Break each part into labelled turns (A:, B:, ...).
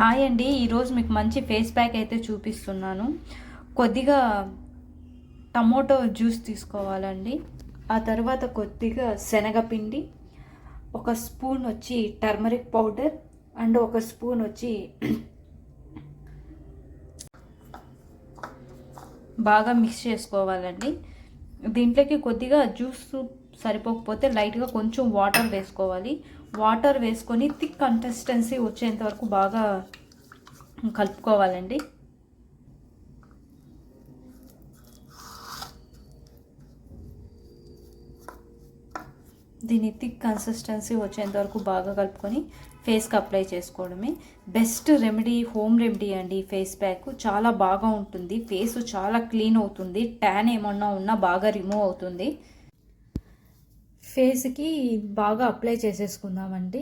A: Hi అండి. ఈరోజు మీకు మంచి ఫేస్ ప్యాక్ అయితే చూపిస్తున్నాను. కొద్దిగా టమోటో జ్యూస్ తీసుకోవాలండి. ఆ తర్వాత కొద్దిగా శనగపిండి, ఒక స్పూన్ వచ్చి టర్మరిక్ పౌడర్ అండ్ ఒక స్పూన్ వచ్చి బాగా మిక్స్ చేసుకోవాలండి. దీంట్లోకి కొద్దిగా జ్యూస్ సరిపోకపోతే లైట్గా కొంచెం వాటర్ వేసుకోవాలి. వాటర్ వేసుకొని థిక్ కన్సిస్టెన్సీ వచ్చేంత వరకు బాగా కలుపుకోవాలండి. దీన్ని థిక్ కన్సిస్టెన్సీ వచ్చేంత వరకు బాగా కలుపుకొని ఫేస్కి అప్లై చేసుకోవడమే బెస్ట్ రెమెడీ, హోమ్ రెమెడీ అండి. ఫేస్ ప్యాక్ చాలా బాగా ఉంటుంది. ఫేస్ చాలా క్లీన్ అవుతుంది. ట్యాన్ ఏమన్నా ఉన్నా బాగా రిమూవ్ అవుతుంది. ఫేస్కి బాగా అప్లై చేసేసుకుందామండి.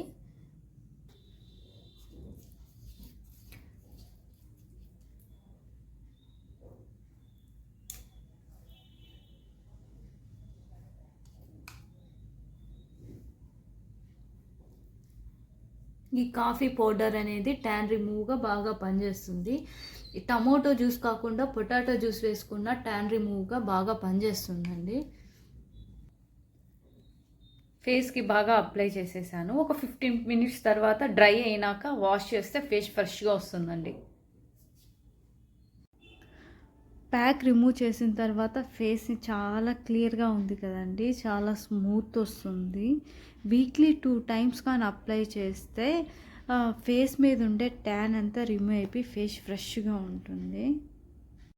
A: ఈ కాఫీ పౌడర్ అనేది ట్యాన్ రిమూవ్గా బాగా పనిచేస్తుంది. ఈ టమోటో జ్యూస్ కాకుండా పొటాటో జ్యూస్ వేసుకున్న ట్యాన్ రిమూవ్గా బాగా పనిచేస్తుందండి. ఫేస్కి బాగా అప్లై చేసేసాను. ఒక 15 మినిట్స్ తర్వాత డ్రై అయినాక వాష్ చేస్తే ఫేస్ ఫ్రెష్గా వస్తుందండి. ప్యాక్ రిమూవ్ చేసిన తర్వాత ఫేస్ చాలా క్లియర్గా ఉంది కదండి, చాలా స్మూత్ వస్తుంది. వీక్లీ 2 టైమ్స్ కానీ అప్లై చేస్తే ఫేస్ మీద ఉండే ట్యాన్ అంతా రిమూవ్ అయిపోయి ఫేస్ ఫ్రెష్గా ఉంటుంది.